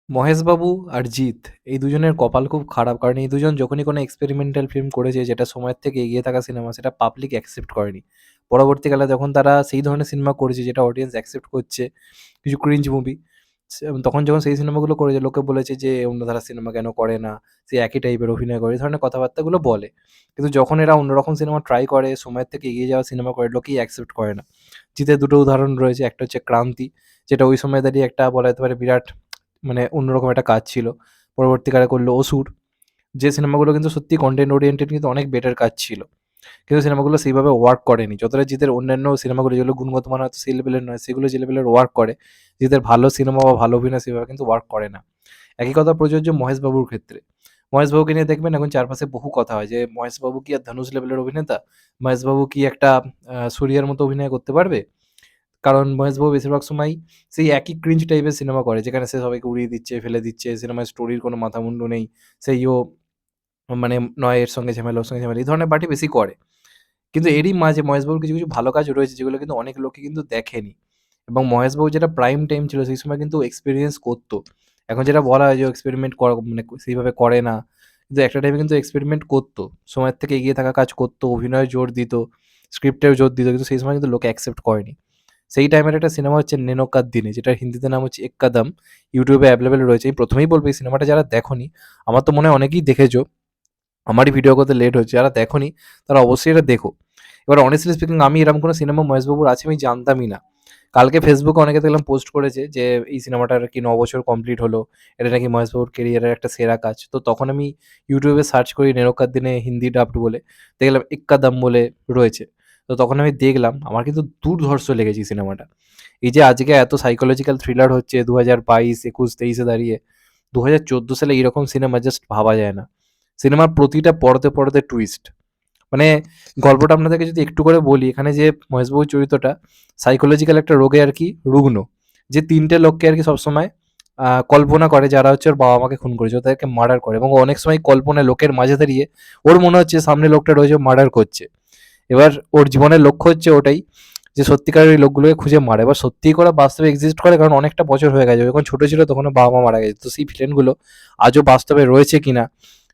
মহেশবাবু আর জিৎ এই দুজনের কপাল খুব খারাপ, কারণ এই দুজন যখনই কোনো এক্সপেরিমেন্টাল ফিল্ম করেছে যেটা সময়ের থেকে এগিয়ে থাকা সিনেমা, সেটা পাবলিক অ্যাকসেপ্ট করেনি। পরবর্তীকালে যখন তারা সেই ধরনের সিনেমা করেছে যেটা অডিয়েন্স অ্যাকসেপ্ট করছে, কিছু ক্রিঞ্জ মুভি, তখন যখন সেই সিনেমাগুলো করেছে লোকে বলেছে যে অন্যধারা সিনেমা কেন করে না, সে একই টাইপের অভিনয় করে, এই ধরনের কথাবার্তাগুলো বলে। কিন্তু যখন এরা অন্যরকম সিনেমা ট্রাই করে, সময়ের থেকে এগিয়ে যাওয়া সিনেমা করে, লোকেই অ্যাকসেপ্ট করে না। জিতের দুটো উদাহরণ রয়েছে, একটা হচ্ছে ক্রান্তি, যেটা ওই সময় দাঁড়িয়ে একটা বলা যেতে পারে বিরাট মানে অন্যরকম একটা কাজ ছিল। পরবর্তীকালে করলো অসুর, যে সিনেমাগুলো কিন্তু সত্যি কন্টেন্ট ওরিয়েন্টেড, কিন্তু অনেক বেটার কাজ ছিল। কিন্তু সিনেমাগুলো সেইভাবে ওয়ার্ক করেনি। যতটা জিতের অন্যান্য সিনেমাগুলো যেগুলো গুণগত মান হয়তো সেই লেভেলের নয়, সেগুলো যে লেভেলের ওয়ার্ক করে, জিতের ভালো সিনেমা বা ভালো অভিনয় সেভাবে কিন্তু ওয়ার্ক করে না। একই কথা প্রযোজ্য মহেশবাবুর ক্ষেত্রে। মহেশবাবুকে নিয়ে দেখবেন এখন চারপাশে বহু কথা হয় যে মহেশবাবু কি আর ধনুষ লেভেলের অভিনেতা? মহেশবাবু কি একটা সূর্যার মতো অভিনয় করতে পারবে? কারণ মহেশবাবু বেশিরভাগ সময়ই সেই একই ক্রিঞ্জ টাইপের সিনেমা করে, যেখানে সে সবাইকে উড়িয়ে দিচ্ছে, ফেলে দিচ্ছে, সিনেমায় স্টোরির কোনো মাথামুন্ডু নেই। সেইও মানে নয় এর সঙ্গে ঝামেলা, ওর সঙ্গে ঝামেলা, এই ধরনের পার্টি বেশি করে। কিন্তু এরই মাঝে মহেশবাবুর কিছু ভালো কাজ রয়েছে যেগুলো কিন্তু অনেক লোকে কিন্তু দেখেনি। এবং মহেশবাবু যেটা প্রাইম টাইম ছিল সেই সময় কিন্তু এক্সপেরিয়েন্স করতো। এখন যেটা বলা হয় যে এক্সপেরিমেন্ট করা মানে সেইভাবে করে না। কিন্তু একটা টাইমে কিন্তু এক্সপেরিমেন্ট করতো। সময়ের থেকে এগিয়ে থাকা কাজ করতো, অভিনয়ে জোর দিত, স্ক্রিপ্টেও জোর দিত। কিন্তু সেই সময় কিন্তু লোকে অ্যাকসেপ্ট করেনি। সেই টাইমের একটা সিনেমা হচ্ছে 'নেনো কা দিনে', যেটার হিন্দিতে নাম হচ্ছে 'এক কদম'। ইউটিউবে অ্যাভেলেবল রয়েছে। আমি ১ম এই বলব এই সিনেমাটা যারা দেখোনি, আমার তো মনে হয় অনেকেই দেখেছো। আমারই ভিডিও করতে লেট হচ্ছে। যারা দেখোনি তারা অবশ্যই এটা দেখো। এবার honestly speaking আমি এরকম কোনো সিনেমা মহেশবাবুর আছে আমি জানতামই না। কালকে ফেসবুকে অনেকে দেখলাম পোস্ট করেছে যে এই সিনেমাটার নাকি ৯ বছর কমপ্লিট হলো। এটা নাকি মহেশবাবুর ক্যারিয়ারের একটা সেরা কাজ। তো তখন আমি ইউটিউবে সার্চ করি 'নেনো কা দিনে' হিন্দি ডাবড বলে। দেখলাম 'এক কদম' বলে রয়েছে। তো তখন আমি দেখলাম। আমার কিন্তু দুর্ধর্ষ লেগেছে এই সিনেমাটা। এই যে আজকে এত সাইকোলজিক্যাল থ্রিলার হচ্ছে ২০২২, ২১, ২৩ এ দাঁড়িয়ে, ২০১৪ সালে এরকম সিনেমা জাস্ট ভাবা যায় না। সিনেমার প্রতিটা পরতে টুইস্ট। মানে গল্পটা আপনাদেরকে যদি একটু করে বলি, এখানে যে মহেশবাবুর চরিত্রটা সাইকোলজিক্যাল একটা রোগে আর কি রুগ্ন। যে ৩ টে লোককে আর কি সবসময় কল্পনা করে যারা হচ্ছে ওর বাবা-মাকে খুন করেছে। ও তাদেরকে মার্ডার করে এবং ও অনেক সময় কল্পনায় লোকের মাঝে দাঁড়িয়ে ওর মনে হচ্ছে সামনে লোকটা রয়েছে মার্ডার করছে। এবার ওর জীবনের লক্ষ্য হচ্ছে ওটাই যে সত্যিকারের ওই লোকগুলোকে খুঁজে মারা। এবার সত্যিই করে বাস্তবে এক্সিস্ট করে, কারণ অনেকটা বছর হয়ে গেছে। যখন ছোট ছিল তখন ওর বাবা-মা মারা গেছে। তো সেই ভিলেনগুলো আজও বাস্তবে রয়েছে কিনা,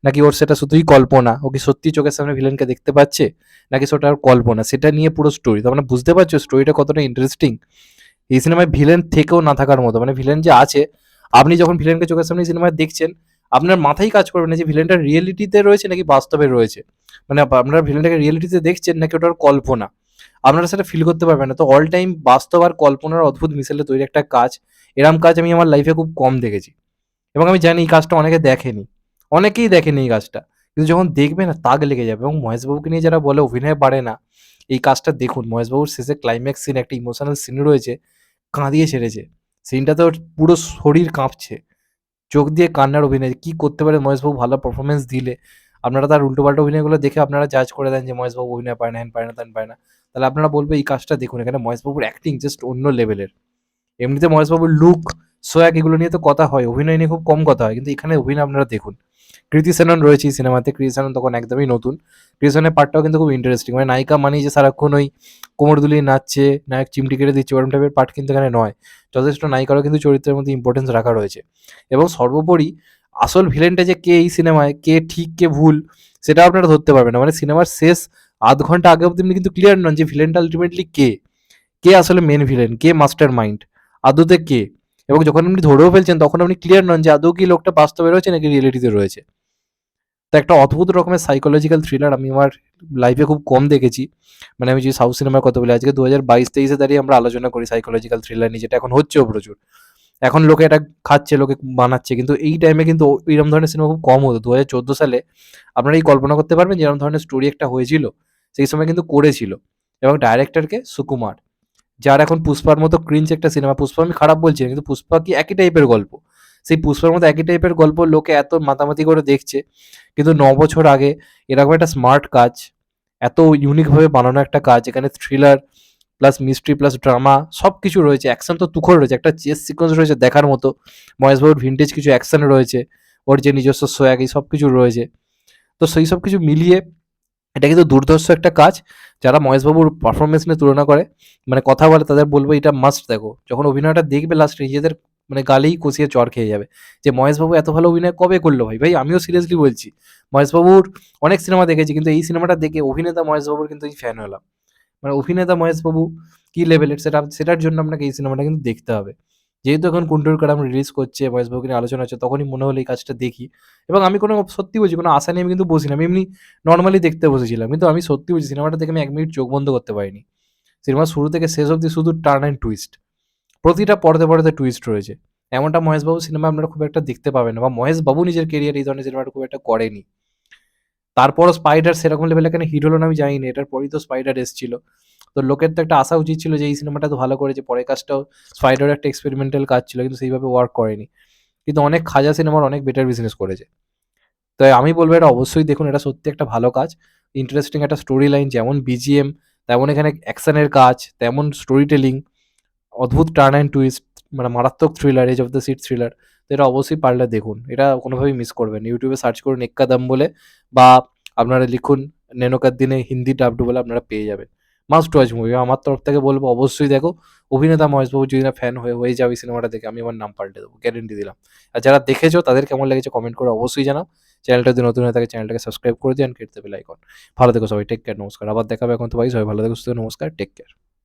নাকি ওর সেটা শুধুই কল্পনা, ও কি সত্যিই চোখের সামনে ভিলেনকে দেখতে পাচ্ছে, নাকি সেটা ওর কল্পনা, সেটা নিয়ে পুরো স্টোরি। তার মানে বুঝতে পারছো স্টোরিটা কতটা ইন্টারেস্টিং। এই সিনেমায় ভিলেন থেকেও না থাকার মতো, মানে ভিলেন যে আছে, আপনি যখন ভিলেনকে চোখের সামনে সিনেমায় দেখছেন, আপনার মাথায় কাজ করবে না যে ভিলেনটা রিয়েলিটিতে রয়েছে নাকি বাস্তবে রয়েছে। মানে আপনারা ভিলেনটাকে রিয়েলিটিতে দেখছেন নাকি ওটার কল্পনা, আপনারা সেটা ফিল করতে পারবেন না। তো অল টাইম বাস্তব আর কল্পনার অদ্ভুত মিশেলে তৈরি একটা কাজ, এরম কাজ আমি আমার লাইফে খুব কম দেখেছি। এবং আমি জানি এই কাজটা অনেকে দেখেনি, অনেকেই দেখেনি এই কাজটা। কিন্তু যখন দেখবে না তাক লেগে যাবে। এবং মহেশবাবুকে নিয়ে যারা বলে অভিনয় পারে না, এই কাজটা দেখুন। মহেশবাবুর শেষে ক্লাইম্যাক্স সিন, একটা ইমোশনাল সিন রয়েছে, কাঁদিয়ে ছেড়েছে। সিনটাতে ওর পুরো শরীর কাঁপছে। চোখ দিয়ে কান্নার অভিনয়। কি করতে পারে মহেশবাবু ভালো পারফরম্যান্স দিলে, আপনারা তার উল্টোপাল্টা অভিনয়গুলো দেখে আপনারা জাজ করে দেন যে মহেশবাবু অভিনয় পারে না, হ্যান পারে না, ত্যান পারে না। তাহলে আপনারা বলবে এই কাজটা দেখুন। এখানে মহেশবাবুর অ্যাক্টিং জাস্ট অন্য লেভেলের। এমনিতে মহেশবাবুর লুক, সোয়াগ এগুলো নিয়ে তো কথা হয়, অভিনয় নিয়ে খুব কম কথা হয়। কিন্তু এখানে অভিনয় আপনারা দেখুন। কৃতি সেনন রয়েছে এই সিনেমাতে। কৃতি সেনন তখন একদমই নতুন। কৃতি সেননের পার্টটাও কিন্তু খুব ইন্টারেস্টিং। মানে নায়িকা মানেই যে সারাক্ষণ ওই কোমর দুলিয়ে নাচছে, নায়ক চিমটি কেটে দিচ্ছে, ওরকম টাইপের পার্ট কিন্তু এখানে নয়। যথেষ্ট নায়িকারও কিন্তু চরিত্রের মধ্যে ইম্পর্টেন্স রাখা রয়েছে। এবং সর্বোপরি আসল ভিলেনটা যে কে এই সিনেমায়, কে ঠিক কে ভুল, সেটাও আপনারা ধরতে পারবেন না। মানে সিনেমার শেষ আধ ঘন্টা আগে অব্দি আপনি কিন্তু ক্লিয়ার নন যে ভিলেনটা আল্টিমেটলি কে। কে আসলে মেন ভিলেন, কে মাস্টার মাইন্ড, আদৌতে কে। এবং যখন আপনি ধরেও ফেলছেন তখন আপনি ক্লিয়ার নন যে আদৌ কি লোকটা বাস্তবে রয়েছে নাকি রিয়েলিটিতে রয়েছে। তো একটা অদ্ভুত রকমের সাইকোলজিক্যাল থ্রিলার আমি আমার লাইফে খুব কম দেখেছি। মানে আমি যে সাউথ সিনেমার কথা বলি, আজকে ২০২২-২৩ দাঁড়িয়ে আমরা আলোচনা করি সাইকোলজিক্যাল থ্রিলার নিয়ে, যেটা এখন হচ্ছেও প্রচুর। এখন লোকে এটা খাচ্ছে, লোকে বানাচ্ছে। কিন্তু এই টাইমে কিন্তু এরকম ধরনের সিনেমা খুব কম হতো। ২০১৪ সালে আপনারা এই কল্পনা করতে পারবেন যে এরকম ধরনের স্টোরি একটা হয়েছিল? সেই সময় কিন্তু করেছিল। এবং ডাইরেক্টরকে সুকুমার, যার এখন পুষ্পার মতো ক্রিঞ্জ একটা সিনেমা, পুষ্পা আমি খারাপ বলছি না, কিন্তু পুষ্পা কি একই টাইপের গল্প। সেই পুষ্পার মতো একই টাইপের গল্প লোকে এত মাতামাতি করে দেখছে। কিন্তু ৯ বছর আগে এরকম একটা স্মার্ট কাজ, এত ইউনিকভাবে বানানো একটা কাজ, এখানে thriller plus mystery plus drama সব কিছু রয়েছে, অ্যাকশন তো তুখর রয়েছে, একটা চেস সিকোয়েন্স রয়েছে দেখার মতো। মহেশবাবুর ভিন্টেজ কিছু অ্যাকশন রয়েছে, ওর যে নিজস্ব সোয়াগ, এই সব কিছু রয়েছে। তো সেই সব কিছু মিলিয়ে এটা কিন্তু দুর্ধর্ষ একটা কাজ। যারা মহেশবাবুর পারফরমেন্স নিয়ে তুলনা করে, মানে কথা বলে, তাদের বলবো এটা মাস্ট দেখো। যখন অভিনয়টা দেখবে লাস্টে নিজেদের মানে গালেই কষিয়ে চড় খেয়ে যাবে যে মহেশবাবু এত ভালো অভিনয় কবে করলো ভাই? ভাই আমিও সিরিয়াসলি বলছি। মহেশবাবুর অনেক সিনেমা দেখেছি কিন্তু এই সিনেমাটা দেখে অভিনেতা মহেশবাবুর কিন্তু আমি ফ্যান হলাম। মানে অভিনেতা মহেশবাবু কি লেভেলের সেটার জন্য আপনাকে এই সিনেমাটা কিন্তু দেখতে হবে। যেহেতু এখন গুন্টুর কারাম রিলিজ করছে, মহেশবাবুকে নিয়ে আলোচনা হচ্ছে, তখনই মনে হলো এই কাজটা দেখি। এবং আমি কোনো সত্যি বলছি কোনো আশা নিয়ে আমি কিন্তু বসিনি। আমি এমনি নরমালি দেখতে বসেছিলাম। কিন্তু আমি সত্যি বলছি সিনেমাটা দেখে আমি ১ মিনিট চোখ বন্ধ করতে পারিনি। সিনেমার শুরু থেকে শেষ অবধি শুধু টার্ন অ্যান্ড টুইস্ট। প্রতিটা পর্দায় টুইস্ট রয়েছে। এমনটা মহেশবাবুর সিনেমা আপনারা খুব একটা দেখতে পাবেন না বা মহেশবাবু নিজের কেরিয়ারে এই ধরনের সিনেমাটা খুব একটা করেনি। তারপরও 'স্পাইডার' সেরকম লেভেলে কেন হিট হলো না আমি জানি না। এটার পরেই তো 'স্পাইডার' এসছিল। তো লোকের তো একটা আশা উচিত ছিল যে এই সিনেমাটা তো ভালো করেছে। পরের কাজটাও 'স্পাইডারও' একটা এক্সপেরিমেন্টাল কাজ ছিল কিন্তু সেইভাবে ওয়ার্ক করেনি। কিন্তু অনেক খাজা সিনেমার অনেক বেটার বিজনেস করেছে। তাই আমি বলব এটা অবশ্যই দেখুন। এটা সত্যি একটা ভালো কাজ। ইন্টারেস্টিং একটা স্টোরি লাইন যেমন বিজিএম, তেমন এখানে অ্যাকশনের কাজ, তেমন স্টোরি টেলিং, অদ্ভুত টার্ন অ্যান্ড টুইস্ট, মানে মারাত্মক thriller, edge of the seat thriller. তো এটা অবশ্যই পারলে দেখুন। এটা কোনোভাবেই মিস করবেন না। ইউটিউবে সার্চ করুন 'এক্কা দম' বলে বা আপনারা লিখুন 'নেনো কা দিনে' হিন্দি ডাবড বলে আপনারা পেয়ে যাবেন। Must watch movie. আমার তরফ থেকে বলব অবশ্যই দেখো। অভিনেতা মহেশবাবুর যদি না ফ্যান হয়ে যাও এই সিনেমাটা দেখে আমি আমার নাম পাল্টে দেবো। গ্যারান্টি দিলাম। আর যারা দেখেছো তাদের কেমন লেগেছে কমেন্ট করে অবশ্যই জানাও। চ্যানেলটা যদি নতুন হয়ে থাকে চ্যানেলটাকে সাবস্ক্রাইব করে দিও and hit the bell icon. ভালো থেকো সবাই। Take care. নমস্কার। আবার দেখা হবে এখন তো ভাই। সবাই ভালো থেকো, সুস্থ থেকো। নমস্কার। Take care.